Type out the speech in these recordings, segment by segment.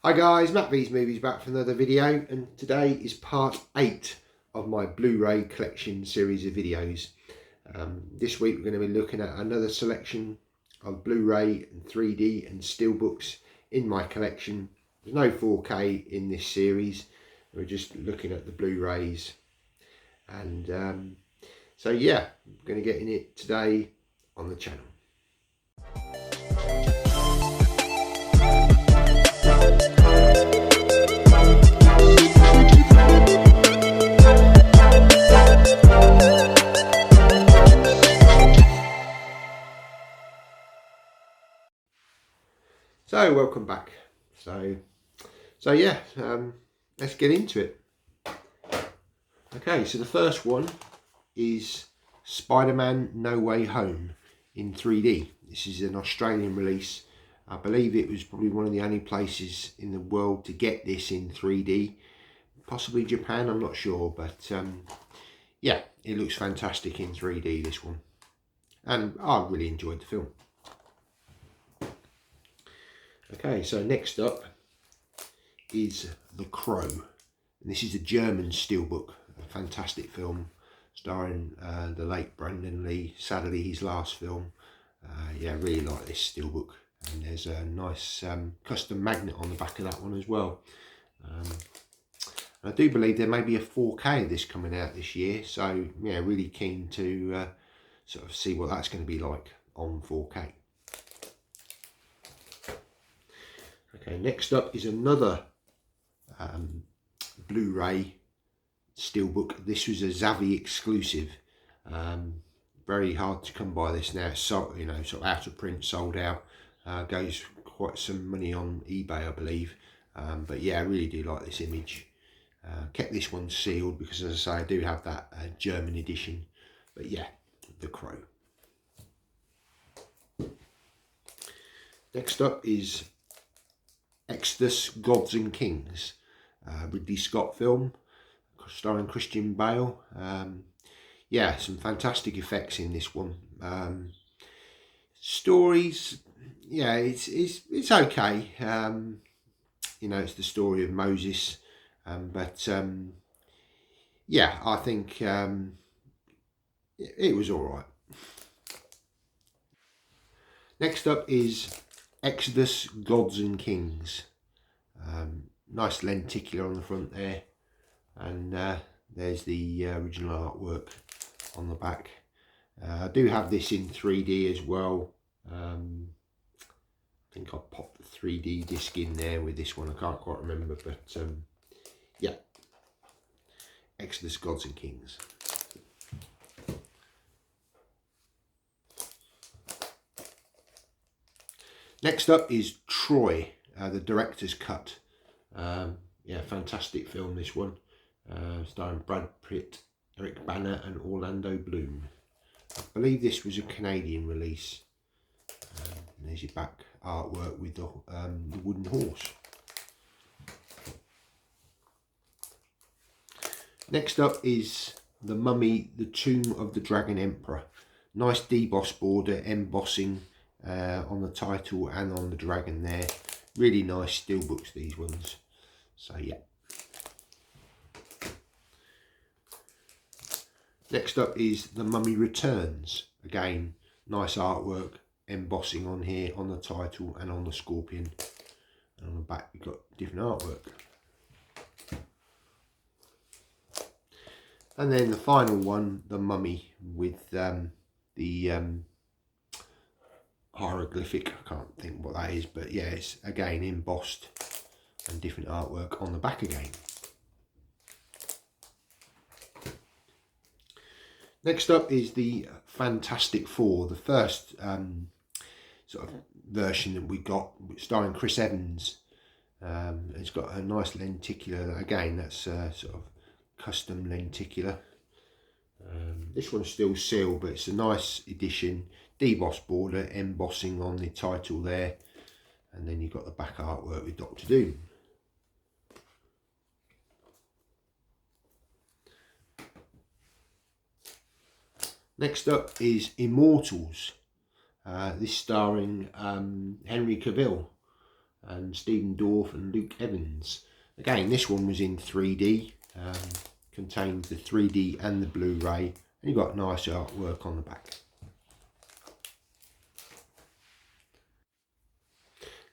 Hi guys, Matt V's Movies back for another video, and today is part 8 of my Blu-Ray Collection series of videos. This week we're going to be looking at another selection of Blu-ray and 3D and steelbooks in my collection. There's no 4K in this series, we're just looking at the Blu-rays. And so yeah, I'm going to get in it today on the channel. So welcome back. So yeah, let's get into it. Okay, so the first one is Spider-Man No Way Home in 3D. This is an Australian release. I believe it was probably one of the only places in the world to get this in 3D. Possibly Japan, I'm not sure, but yeah, it looks fantastic in 3D, this one. And I really enjoyed the film. Okay, so next up is The Crow. And this is a German steelbook, a fantastic film starring the late Brandon Lee, sadly his last film. Yeah, I really like this steelbook, and there's a nice custom magnet on the back of that one as well. I do believe there may be a 4K of this coming out this year, so yeah, really keen to sort of see what that's going to be like on 4K. Okay, next up is another Blu-ray steelbook. This was a Zavvi exclusive. Very hard to come by this now. It's sort of out of print, sold out. Goes quite some money on eBay, I believe. But yeah, I really do like this image. Kept this one sealed because, as I say, I do have that German edition. But yeah, The Crow. Next up is Exodus, Gods and Kings, Ridley Scott film starring Christian Bale. Yeah, some fantastic effects in this one. Stories, yeah, it's okay. You know, it's the story of Moses, but yeah, I think it was all right. Next up is Exodus, Gods and Kings. Nice lenticular on the front there, and there's the original artwork on the back. I do have this in 3D as well. I think I popped the 3D disc in there with this one. I can't quite remember, but yeah, Exodus, Gods and Kings. Next up is Troy, the director's cut. Yeah, fantastic film, this one. Starring Brad Pitt, Eric Bana and Orlando Bloom. I believe this was a Canadian release. There's your back artwork with the wooden horse. Next up is The Mummy, the Tomb of the Dragon Emperor. Nice deboss border, embossing on the title and on the dragon there. Really nice steelbooks, these ones. So yeah. Next up is The Mummy Returns. Again, nice artwork, embossing on here, on the title and on the scorpion. And on the back you've got different artwork. And then the final one, The Mummy, with the hieroglyphic. I can't think what that is, but yeah, it's again embossed and different artwork on the back again. Next up is the Fantastic Four, the first sort of version that we got, starring Chris Evans. It's got a nice lenticular, again that's sort of custom lenticular. This one's still sealed, but it's a nice edition. Deboss border, embossing on the title there, and then you've got the back artwork with Doctor Doom. Next up is Immortals. This starring Henry Cavill. and Stephen Dorff and Luke Evans. Again, this one was in 3D, contains the 3D and the Blu-ray, and you've got nice artwork on the back.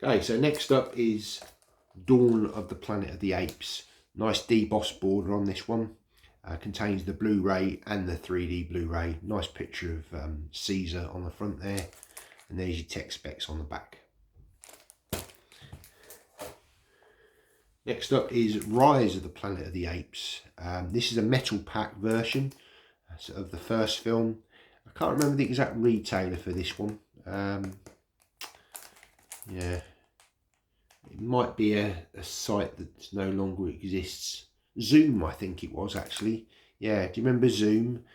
Okay, so next up is Dawn of the Planet of the Apes. Nice debossed border on this one. Contains the Blu-ray and the 3D Blu-ray. Nice picture of Caesar on the front there, and there's your tech specs on the back. Next up is Rise of the Planet of the Apes. This is a metal pack version of the first film. I can't remember the exact retailer for this one. Yeah, it might be a site that no longer exists. Zoom, I think it was actually. Yeah, do you remember Zoom?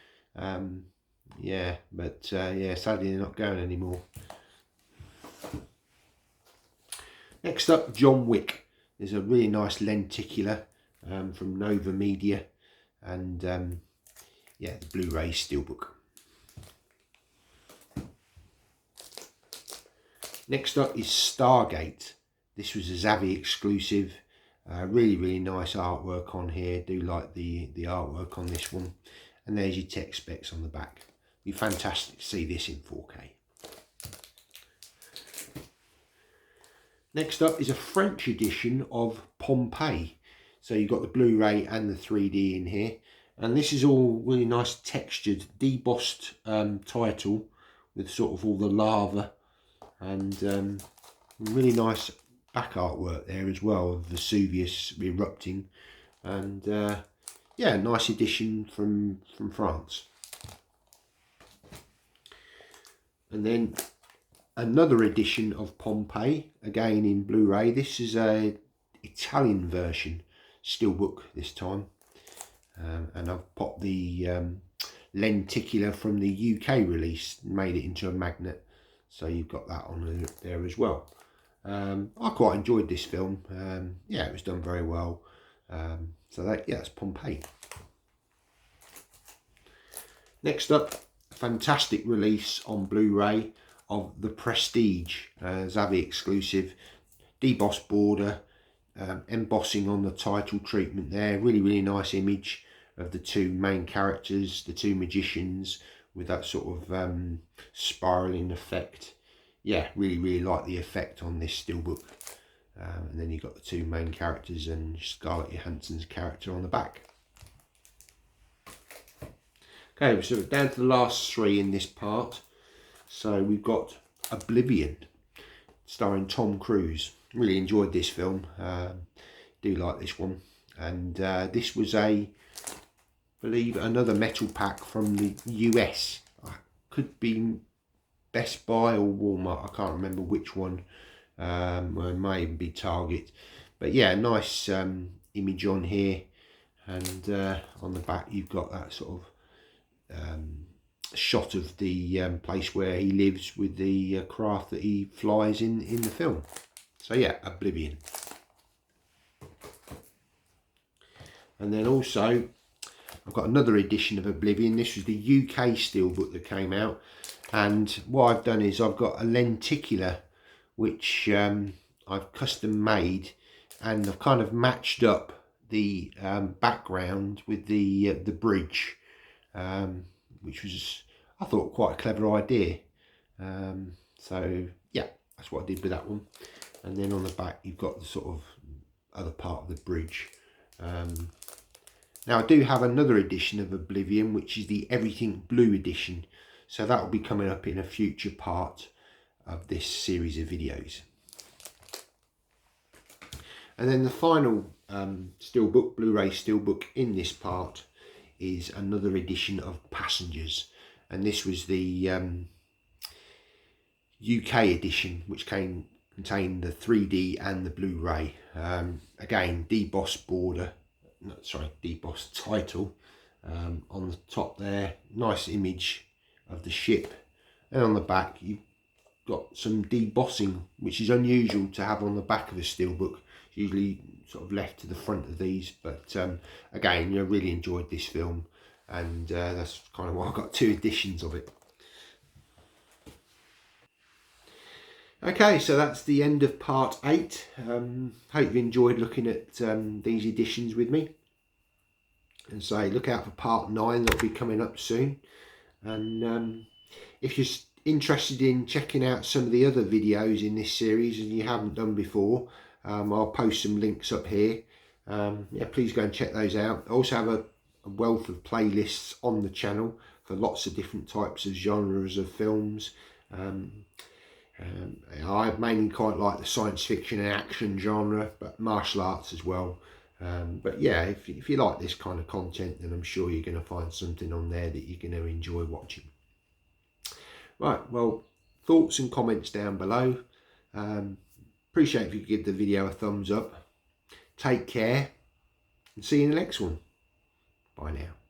Yeah, but yeah, sadly they're not going anymore. Next up, John Wick. There's a really nice lenticular from Nova Media, and yeah, the Blu-ray Steelbook. Next up is Stargate. This was a Zavvi exclusive. Really nice artwork on here. Do like the artwork on this one. And there's your tech specs on the back. It'd be fantastic to see this in 4K. Next up is a French edition of Pompeii. So you've got the Blu-ray and the 3D in here. And this is all really nice textured, debossed title with sort of all the lava and really nice back artwork there as well of Vesuvius erupting, and yeah, nice edition from France. And then another edition of Pompeii, again in Blu-ray. This is a Italian version, steelbook this time, and I've popped the lenticular from the UK release, made it into a magnet, so you've got that on there as well. I quite enjoyed this film. Yeah, it was done very well. So that, yeah, it's Pompeii. Next up, fantastic release on Blu-ray of The Prestige, Zavvi exclusive, debossed border, embossing on the title treatment there. Really nice image of the two main characters, the two magicians, with that sort of spiraling effect. Yeah, really like the effect on this steelbook. And then you've got the two main characters and Scarlett Johansson's character on the back. Okay, so down to the last three in this part. So we've got Oblivion, starring Tom Cruise. Really enjoyed this film. Do like this one. And this was I believe another metal pack from the US. Could be Best Buy or Walmart, I can't remember which one, or it may even be Target. But yeah, nice image on here, and on the back you've got that sort of shot of the place where he lives with the craft that he flies in the film. So yeah, Oblivion. And then also I've got another edition of Oblivion. This was the UK steelbook that came out. And what I've done is I've got a lenticular which I've custom made, and I've kind of matched up the background with the bridge, which was, I thought, quite a clever idea. So yeah, that's what I did with that one. And then on the back you've got the sort of other part of the bridge. Now I do have another edition of Oblivion, which is the Everything Blue edition. So that will be coming up in a future part of this series of videos. And then the final steelbook, Blu-ray steelbook in this part, is another edition of Passengers. And this was the UK edition, which contained the 3D and the Blu-ray. Again, debossed border, debossed title on the top there. Nice image of the ship, and on the back you've got some debossing, which is unusual to have on the back of a steelbook. It's usually sort of left to the front of these, but again, I really enjoyed this film, and that's kind of why I got two editions of it. Okay, so that's the end of part 8. Hope you enjoyed looking at these editions with me. And say, look out for part 9, that'll be coming up soon. And if you're interested in checking out some of the other videos in this series and you haven't done before, I'll post some links up here. Yeah, please go and check those out. I also have a wealth of playlists on the channel for lots of different types of genres of films. I mainly quite like the science fiction and action genre, but martial arts as well. But yeah, if you like this kind of content, then I'm sure you're going to find something on there that you're going to enjoy watching. Right, well, thoughts and comments down below. Appreciate if you give the video a thumbs up. Take care and see you in the next one. Bye now.